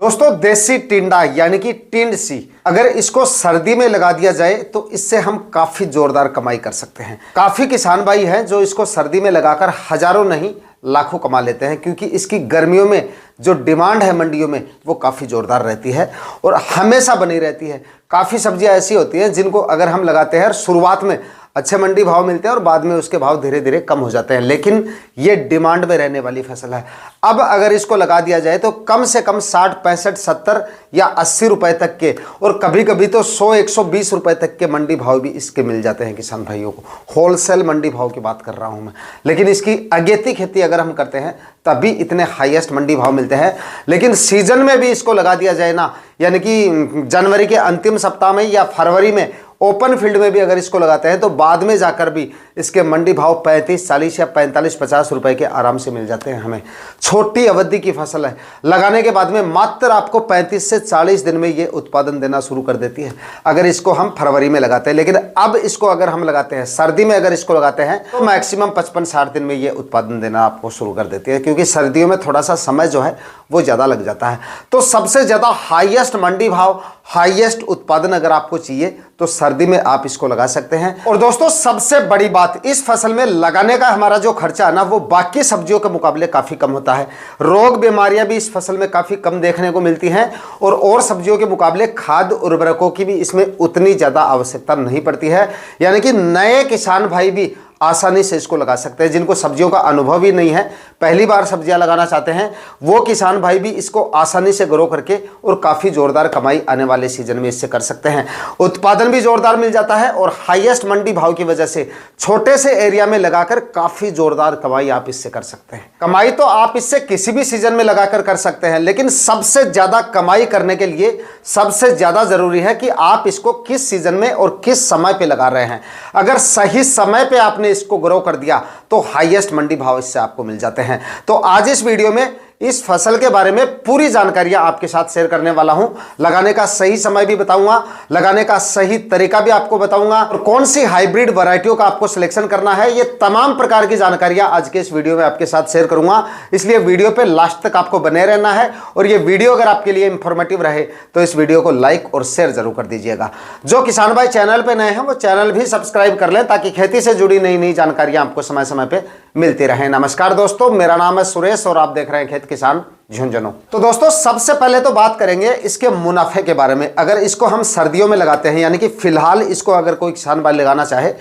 दोस्तों देसी टिंडा यानी कि टिंड सी, अगर इसको सर्दी में लगा दिया जाए तो इससे हम काफी जोरदार कमाई कर सकते हैं। काफी किसान भाई हैं जो इसको सर्दी में लगाकर हजारों नहीं लाखों कमा लेते हैं, क्योंकि इसकी गर्मियों में जो डिमांड है मंडियों में वो काफ़ी ज़ोरदार रहती है और हमेशा बनी रहती है। काफ़ी सब्जियां ऐसी होती हैं जिनको अगर हम लगाते हैं शुरुआत में अच्छे मंडी भाव मिलते हैं और बाद में उसके भाव धीरे धीरे कम हो जाते हैं, लेकिन ये डिमांड में रहने वाली फसल है। अब अगर इसको लगा दिया जाए तो कम से कम 60, 65, 70 या 80 रुपए तक के, और कभी कभी तो 100, 120 रुपए तक के मंडी भाव भी इसके मिल जाते हैं किसान भाइयों को। होलसेल मंडी भाव की बात कर रहा हूं मैं, लेकिन इसकी अगेती खेती अगर हम करते हैं तभी इतने हाईएस्ट मंडी भाव मिलते हैं। लेकिन सीजन में भी इसको लगा दिया जाए ना, यानी कि जनवरी के अंतिम सप्ताह में या फरवरी में ओपन फील्ड में भी अगर इसको लगाते हैं तो बाद में जाकर भी इसके मंडी भाव 35, 40 या 45, 50 रुपए के आराम से मिल जाते हैं हमें। छोटी अवधि की फसल है, लगाने के बाद में मात्र आपको 35 से 40 दिन में ये उत्पादन देना शुरू कर देती है अगर इसको हम फरवरी में लगाते हैं। लेकिन अब इसको अगर हम लगाते हैं सर्दी में, अगर इसको लगाते हैं तो मैक्सिमम 55-60 दिन में ये उत्पादन देना आपको शुरू कर देती है, क्योंकि सर्दियों में थोड़ा सा समय जो है वो ज़्यादा लग जाता है। तो सबसे ज़्यादा हाईएस्ट मंडी भाव, हाईएस्ट उत्पादन अगर आपको चाहिए तो सर्दी में आप इसको लगा सकते हैं। और दोस्तों सबसे बड़ी बात, इस फसल में लगाने का हमारा जो खर्चा है ना वो बाकी सब्जियों के मुकाबले काफ़ी कम होता है। रोग बीमारियां भी इस फसल में काफ़ी कम देखने को मिलती हैं और सब्जियों के मुकाबले खाद उर्वरकों की भी इसमें उतनी ज़्यादा आवश्यकता नहीं पड़ती है। यानी कि नए किसान भाई भी आसानी से इसको लगा सकते हैं, जिनको सब्जियों का अनुभव ही नहीं है, पहली बार सब्जियां लगाना चाहते हैं, वो किसान भाई भी इसको आसानी से ग्रो करके और काफ़ी ज़ोरदार कमाई आने वाले सीजन में इससे कर सकते हैं। उत्पादन भी ज़ोरदार मिल जाता है और हाईएस्ट मंडी भाव की वजह से छोटे से एरिया में लगाकर काफ़ी ज़ोरदार कमाई आप इससे कर सकते हैं। कमाई तो आप इससे किसी भी सीजन में लगाकर कर सकते हैं, लेकिन सबसे ज़्यादा कमाई करने के लिए सबसे ज़्यादा ज़रूरी है कि आप इसको किस सीजन में और किस समय पर लगा रहे हैं। अगर सही समय पर आपने इसको ग्रो कर दिया तो हाईएस्ट मंडी भाव इससे आपको मिल जाते हैं। तो आज इस वीडियो में इस फसल के बारे में पूरी जानकारियां आपके साथ शेयर करने वाला हूं। लगाने का सही समय भी बताऊंगा, लगाने का सही तरीका भी आपको बताऊंगा, और कौन सी हाइब्रिड वैरायटियों का आपको सिलेक्शन करना है, ये तमाम प्रकार की जानकारियां आज के इस वीडियो में आपके साथ शेयर करूंगा। इसलिए वीडियो पे लास्ट तक आपको बने रहना है, और ये वीडियो अगर आपके लिए इंफॉर्मेटिव रहे तो इस वीडियो को लाइक और शेयर जरूर कर दीजिएगा। जो किसान भाई चैनल पर नए हैं वो चैनल भी सब्सक्राइब कर लें, ताकि खेती से जुड़ी नई नई जानकारियां आपको समय समय पर मिलती रहे। नमस्कार दोस्तों, मेरा नाम है सुरेश और आप देख रहे हैं खेत किसान झुंझुनू। तो दोस्तों सबसे पहले तो बात करेंगे इसके मुनाफे के बारे में। अगर इसको हम सर्दियों में लगाते हैं, यानी कि फिलहाल इसको अगर कोई किसान भाई लगाना चाहे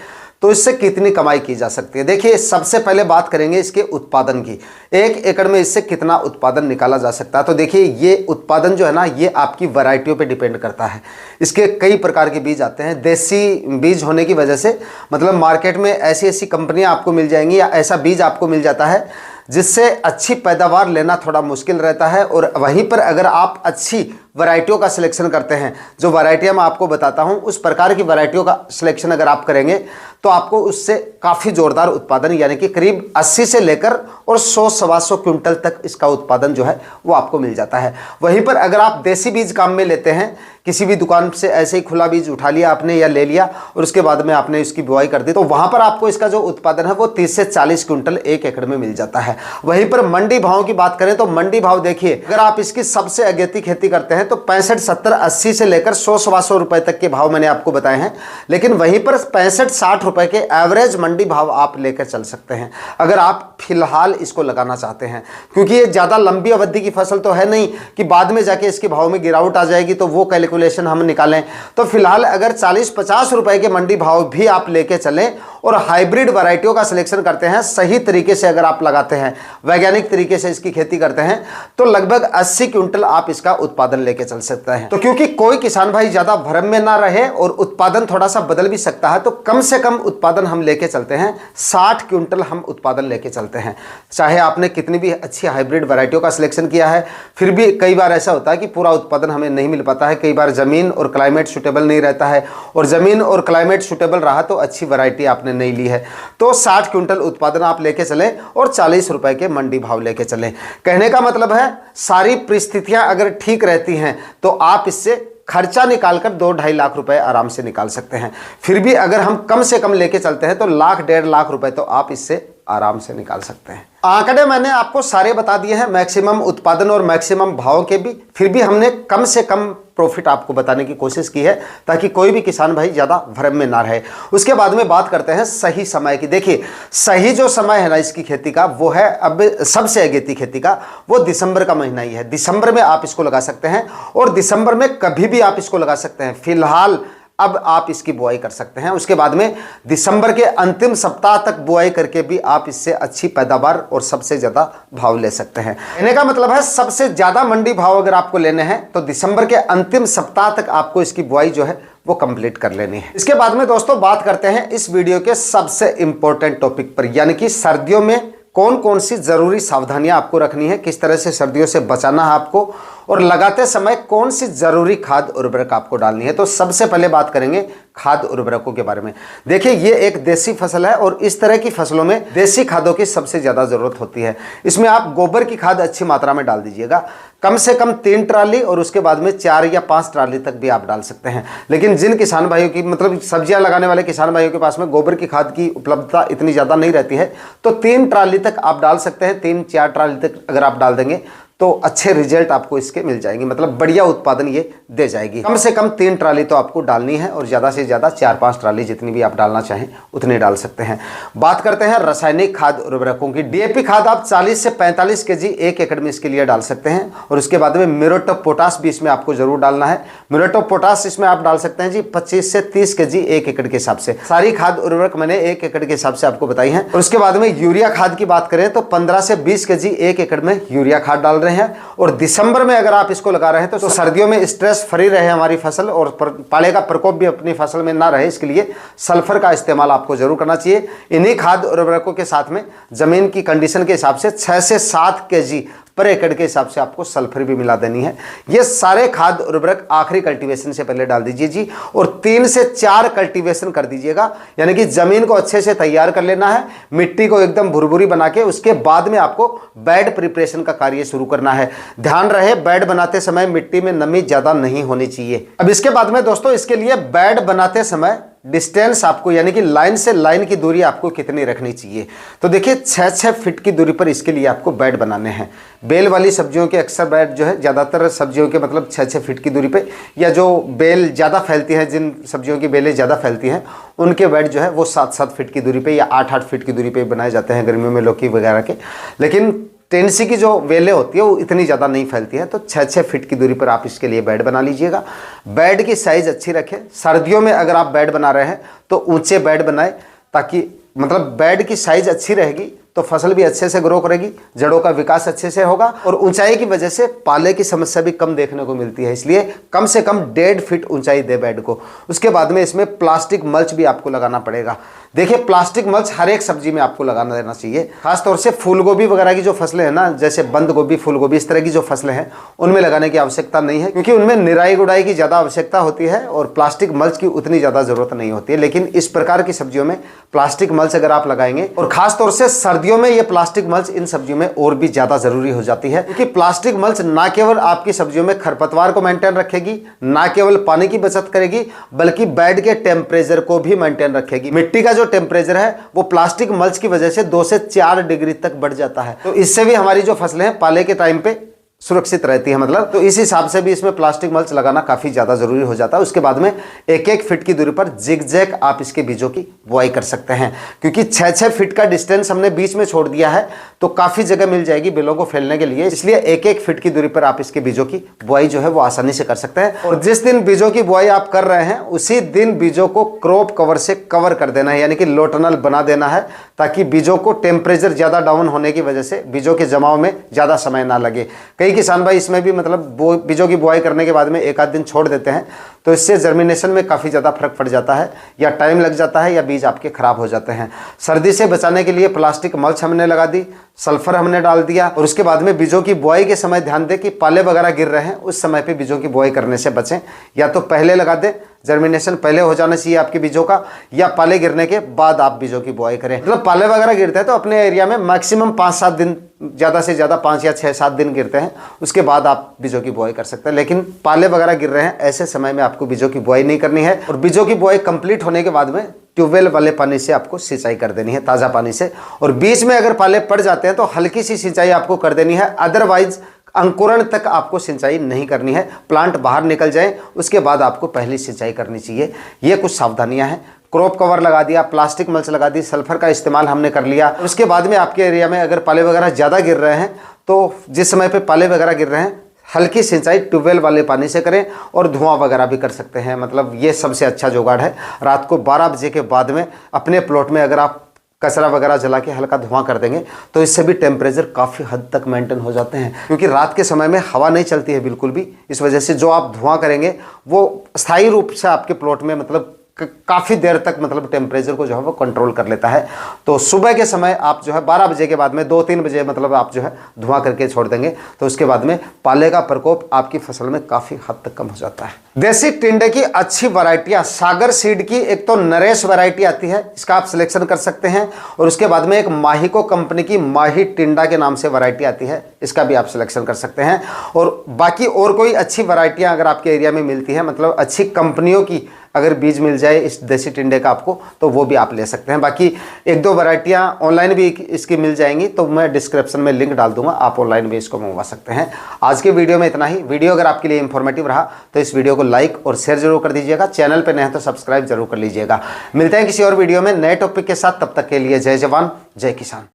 तो इससे कितनी कमाई की जा सकती है। देखिए सबसे पहले बात करेंगे इसके उत्पादन की। 1 एकड़ में इससे कितना उत्पादन निकाला जा सकता है। तो देखिए ये उत्पादन जो है ना, ये आपकी वैरायटियों पे डिपेंड करता है। इसके कई प्रकार के बीज आते हैं। देसी बीज होने की वजह से मतलब मार्केट में ऐसी ऐसी कंपनियां आपको मिल जाएंगी या ऐसा बीज आपको मिल जाता है जिससे अच्छी पैदावार लेना थोड़ा मुश्किल रहता है। और वहीं पर अगर आप अच्छी वैरायटियों का सिलेक्शन करते हैं, जो वैरायटियां मैं आपको बताता हूं, उस प्रकार की वैरायटियों का सिलेक्शन अगर आप करेंगे तो आपको उससे काफ़ी ज़ोरदार उत्पादन, यानी कि करीब 80 से लेकर और 100-125 क्विंटल तक इसका उत्पादन जो है वो आपको मिल जाता है। वहीं पर अगर आप देसी बीज काम में लेते हैं, किसी भी दुकान से ऐसे ही खुला बीज उठा लिया आपने या ले लिया और उसके बाद में आपने इसकी बुआई कर दी, तो वहाँ पर आपको इसका जो उत्पादन है वो 30 से 40 क्विंटल 1 एकड़ में मिल जाता है। वहीं पर मंडी भाव की बात करें तो मंडी भाव देखिए, अगर आप इसकी सबसे अगेती खेती करते हैं तो 65, 70, 80 से लेकर 100-125 रुपए तक के भाव मैंने आपको बताए हैं। लेकिन वहीं पर 65-60 रुपए के एवरेज मंडी भाव आप लेकर चल सकते हैं अगर आप फिलहाल इसको लगाना चाहते हैं, क्योंकि ये ज़्यादा लंबी अवधि की फसल तो है नहीं कि बाद में जाके इसके भाव में गिरावट आ जाएगी तो वो कैलकुलेशन हम निकालें। तो फिलहाल अगर 40-50 रुपए के मंडी भाव भी आप लेके चलें और हाइब्रिड वैरायटियों का सिलेक्शन करते हैं, सही तरीके से अगर आप लगाते हैं, वैज्ञानिक तरीके से इसकी खेती करते हैं, तो लगभग 80 क्विंटल आप इसका उत्पादन लेके चल सकते हैं। तो क्योंकि कोई किसान भाई ज़्यादा भ्रम में ना रहे और उत्पादन थोड़ा सा बदल भी सकता है, तो कम से कम उत्पादन हम लेके चलते हैं 60 क्विंटल हम उत्पादन लेके चलते हैं। चाहे आपने कितनी भी अच्छी हाइब्रिड वैरायटियों का सिलेक्शन किया है, फिर भी कई बार ऐसा होता है कि पूरा उत्पादन हमें नहीं मिल पाता है। कई बार ज़मीन और क्लाइमेट सूटेबल नहीं रहता है, और ज़मीन और क्लाइमेट सूटेबल रहा तो अच्छी वैरायटी आपने नहीं ली है। तो 60 क्विंटल उत्पादन आप लेके चलें और 40 रुपए के मंडी भाव लेके चलें। कहने का मतलब है सारी परिस्थितियां अगर ठीक रहती हैं तो आप इससे खर्चा निकालकर 2-2.5 लाख रुपए आराम से निकाल सकते हैं। फिर भी अगर हम कम से कम लेके चलते हैं तो 1-1.5 लाख रुपए तो आप इससे आराम से निकाल सकते हैं। आंकड़े मैंने आपको सारे बता दिए हैं, मैक्सिमम उत्पादन और मैक्सिमम भाव के भी। फिर भी हमने कम से कम प्रॉफिट आपको बताने की कोशिश की है ताकि कोई भी किसान भाई ज़्यादा भ्रम में ना रहे। उसके बाद में बात करते हैं सही समय की। देखिए, सही जो समय है ना इसकी खेती का, वो है अब सबसे अगेती खेती का, वो दिसंबर का महीना ही है। दिसंबर में आप इसको लगा सकते हैं और दिसंबर में कभी भी आप इसको लगा सकते हैं। फिलहाल अब आप इसकी बुआई कर सकते हैं। उसके बाद में दिसंबर के अंतिम सप्ताह तक बुआई करके भी आप इससे अच्छी पैदावार और सबसे ज़्यादा भाव ले सकते हैं। कहने का मतलब है सबसे ज़्यादा मंडी भाव अगर आपको लेने हैं तो दिसंबर के अंतिम सप्ताह तक आपको इसकी बुआई जो है वो कंप्लीट कर लेनी है। इसके बाद में दोस्तों बात करते हैं इस वीडियो के सबसे इंपॉर्टेंट टॉपिक पर, यानी कि सर्दियों में कौन कौन सी जरूरी सावधानियां आपको रखनी है, किस तरह से सर्दियों से बचाना है आपको, और लगाते समय कौन सी जरूरी खाद उर्वरक आपको डालनी है। तो सबसे पहले बात करेंगे खाद उर्वरकों के बारे में। देखिए, ये एक देसी फसल है और इस तरह की फसलों में देसी खादों की सबसे ज्यादा जरूरत होती है। इसमें आप गोबर की खाद अच्छी मात्रा में डाल दीजिएगा, कम से कम 3 ट्राली, और उसके बाद में 4 या 5 ट्राली तक भी आप डाल सकते हैं। लेकिन जिन किसान भाइयों की मतलब सब्जियां लगाने वाले किसान भाइयों के पास में गोबर की खाद की उपलब्धता इतनी ज़्यादा नहीं रहती है तो 3 ट्राली तक आप डाल सकते हैं। 3-4 ट्राली तक अगर आप डाल देंगे तो अच्छे रिजल्ट आपको इसके मिल जाएंगे, मतलब बढ़िया उत्पादन ये दे जाएगी। कम से कम 3 ट्राली तो आपको डालनी है और ज़्यादा से ज़्यादा 4-5 ट्राली जितनी भी आप डालना चाहें उतनी डाल सकते हैं। बात करते हैं रासायनिक खाद उर्वरकों की। डीएपी खाद आप 40 से 45 केजी 1 एकड़ में इसके लिए डाल सकते हैं और उसके बाद में म्यूरेट ऑफ पोटाश भी इसमें आपको जरूर डालना है। म्यूरेट ऑफ पोटाश इसमें आप डाल सकते हैं जी 25 से 30 केजी 1 एकड़ के हिसाब से। सारी खाद उर्वरक मैंने 1 एकड़ के हिसाब से आपको बताई है। और उसके बाद में यूरिया खाद की बात करें तो 15 से 20 केजी 1 एकड़ में यूरिया खाद डाल रहे हैं। और दिसंबर में अगर आप इसको लगा रहे हैं तो सर्दियों में स्ट्रेस फ्री रहे हमारी फसल और पाले का प्रकोप भी अपनी फसल में ना रहे, इसके लिए सल्फर का इस्तेमाल आपको जरूर करना चाहिए। इन्हीं खाद उर्वरकों के साथ में जमीन की कंडीशन के हिसाब से 6 से 7 केजी पर एकड़ के हिसाब से आपको सल्फर भी मिला देनी है। ये सारे खाद उर्वरक आखिरी कल्टीवेशन से पहले डाल दीजिए जी, और 3 से 4 कल्टीवेशन कर दीजिएगा, यानी कि जमीन को अच्छे से तैयार कर लेना है, मिट्टी को एकदम भुरभुरी बना के उसके बाद में आपको बेड प्रिपरेशन का कार्य शुरू करना है। ध्यान रहे बेड बनाते समय मिट्टी में नमी ज्यादा नहीं होनी चाहिए। अब इसके बाद में दोस्तों इसके लिए बेड बनाते समय डिस्टेंस आपको, यानी कि लाइन से लाइन की दूरी आपको कितनी रखनी चाहिए। तो देखिए 6-6 फीट की दूरी पर इसके लिए आपको बेड बनाने हैं। बेल वाली सब्जियों के अक्सर बेड जो है ज़्यादातर सब्जियों के मतलब 6-6 फीट की दूरी पे, या जो बेल ज़्यादा फैलती है, जिन सब्जियों की बेलें ज़्यादा फैलती हैं उनके बेड जो है वो 7-7 फीट की दूरी पे या 8-8 फीट की दूरी पे बनाए जाते हैं गर्मियों में लौकी वगैरह के। लेकिन टेंसी की जो वेलें होती है वो इतनी ज़्यादा नहीं फैलती है, तो 6-6 फीट की दूरी पर आप इसके लिए बेड बना लीजिएगा। बेड की साइज़ अच्छी रखें। सर्दियों में अगर आप बेड बना रहे हैं तो ऊंचे बेड बनाएं, ताकि मतलब बेड की साइज़ अच्छी रहेगी तो फसल भी अच्छे से ग्रो करेगी, जड़ों का विकास अच्छे से होगा और ऊंचाई की वजह से पाले की समस्या भी कम देखने को मिलती है। इसलिए कम से कम 1.5 फीट ऊंचाई दे बेड को। उसके बाद में इसमें प्लास्टिक मल्च भी आपको लगाना पड़ेगा। देखिए, प्लास्टिक मल्च हर एक सब्जी में आपको लगाना देना चाहिए। खासतौर से फूल गोभी वगैरह की जो फसलें हैं ना, जैसे बंद गोभी, फूल गोभी, इस तरह की जो फसलें हैं उनमें लगाने की आवश्यकता नहीं है, क्योंकि उनमें निराई गुड़ाई की ज़्यादा आवश्यकता होती है और प्लास्टिक मल्च की उतनी ज़्यादा जरूरत नहीं होती है। लेकिन इस प्रकार की सब्जियों में प्लास्टिक मल्च अगर आप लगाएंगे, और खासतौर से सर्दियों में ये प्लास्टिक मल्च इन सब्जियों में और भी ज्यादा जरूरी हो जाती है, क्योंकि प्लास्टिक मल्च ना केवल आपकी सब्जियों में खरपतवार को मेंटेन रखेगी, ना केवल पानी की बचत करेगी, बल्कि बेड के टेम्परेचर को भी मेंटेन रखेगी। मिट्टी का जो टेम्परेचर है वो प्लास्टिक मल्च की वजह से 2 से 4 डिग्री तक बढ़ जाता है, तो इससे भी हमारी जो फसलें हैं पाले के टाइम पे सुरक्षित रहती है, मतलब तो इस हिसाब से भी इसमें प्लास्टिक मल्च लगाना काफ़ी ज़्यादा ज़रूरी हो जाता है। उसके बाद में 1-1 फीट की दूरी पर जिग-जैग आप इसके बीजों की बुआई कर सकते हैं, क्योंकि 6-6 फीट का डिस्टेंस हमने बीच में छोड़ दिया है तो काफ़ी जगह मिल जाएगी बेलों को फैलने के लिए। इसलिए 1-1 फीट की दूरी पर आप इसके बीजों की बुआई जो है वो आसानी से कर सकते हैं। और जिस दिन बीजों की बुआई आप कर रहे हैं उसी दिन बीजों को क्रॉप कवर से कवर कर देना है, यानी कि लो टनल बना देना है, ताकि बीजों को टेम्परेचर ज़्यादा डाउन होने की वजह से बीजों के जमाव में ज़्यादा समय ना लगे। कई किसान भाई इसमें भी मतलब बीजों की बुआई करने के बाद में 1 आध दिन छोड़ देते हैं, तो इससे जर्मिनेशन में काफ़ी ज़्यादा फर्क पड़ जाता है, या टाइम लग जाता है, या बीज आपके खराब हो जाते हैं। सर्दी से बचाने के लिए प्लास्टिक मल्च हमने लगा दी, सल्फर हमने डाल दिया, और उसके बाद में बीजों की बुआई के समय ध्यान दें कि पाले वगैरह गिर रहे हैं, उस समय पे बीजों की बुआई करने से बचें। या तो पहले लगा दें जर्मिनेशन पहले हो जाना चाहिए आपके बीजों का, या पाले गिरने के बाद आप बीजों की बुआई करें। मतलब पाले वगैरह गिरते हैं तो अपने एरिया में मैक्सिमम 5-7 दिन, ज़्यादा से ज़्यादा 5 या 6-7 दिन गिरते हैं, उसके बाद आप बीजों की बुआई कर सकते हैं। लेकिन पाले वगैरह गिर रहे हैं ऐसे समय में आपको बीजों की बुआई नहीं करनी है। और बीजों की बुआई कंप्लीट होने के बाद में ट्यूबवेल वाले पानी से आपको सिंचाई कर देनी है, ताज़ा पानी से। और बीच में अगर पाले पड़ जाते हैं तो हल्की सी सिंचाई आपको कर देनी है, अदरवाइज अंकुरण तक आपको सिंचाई नहीं करनी है। प्लांट बाहर निकल जाए उसके बाद आपको पहली सिंचाई करनी चाहिए। ये कुछ सावधानियां हैं। क्रॉप कवर लगा दिया, प्लास्टिक मल्च लगा दी, सल्फर का इस्तेमाल हमने कर लिया। उसके बाद में आपके एरिया में अगर पाले वगैरह ज़्यादा गिर रहे हैं तो जिस समय पे पाले वगैरह गिर रहे हैं हल्की सिंचाई ट्यूबवेल वाले पानी से करें, और धुआं वगैरह भी कर सकते हैं। मतलब ये सबसे अच्छा जुगाड़ है। रात को 12 बजे के बाद में अपने प्लॉट में अगर आप कचरा वगैरह जला के हल्का धुआं कर देंगे तो इससे भी टेम्परेचर काफ़ी हद तक मेंटेन हो जाते हैं, क्योंकि रात के समय में हवा नहीं चलती है बिल्कुल भी। इस वजह से जो आप धुआं करेंगे वो स्थायी रूप से आपके प्लॉट में मतलब काफ़ी देर तक मतलब टेम्परेचर को जो है वो कंट्रोल कर लेता है। तो सुबह के समय आप जो है 12 बजे के बाद में 2-3 बजे मतलब आप जो है धुआं करके छोड़ देंगे तो उसके बाद में पाले का प्रकोप आपकी फसल में काफ़ी हद तक कम हो जाता है। देसी टिंडे की अच्छी वैरायटियाँ, सागर सीड की एक तो नरेश वैरायटी आती है, इसका आप सिलेक्शन कर सकते हैं। और उसके बाद में एक माहिको कंपनी की माही टिंडा के नाम से वैरायटी आती है, इसका भी आप सिलेक्शन कर सकते हैं। और बाकी और कोई अच्छी वैरायटियाँ अगर आपके एरिया में मिलती हैं, मतलब अच्छी कंपनियों की अगर बीज मिल जाए इस देसी टिंडे का आपको, तो वो भी आप ले सकते हैं। बाकी 1-2 वैरायटियाँ ऑनलाइन भी इसकी मिल जाएंगी, तो मैं डिस्क्रिप्शन में लिंक डाल दूंगा, आप ऑनलाइन भी इसको मंगवा सकते हैं। आज के वीडियो में इतना ही। वीडियो अगर आपके लिए इंफॉर्मेटिव रहा तो इस वीडियो को लाइक और शेयर जरूर कर दीजिएगा। चैनल पर नए हैं तो सब्सक्राइब जरूर कर लीजिएगा। मिलते हैं किसी और वीडियो में नए टॉपिक के साथ, तब तक के लिए जय जवान जय किसान।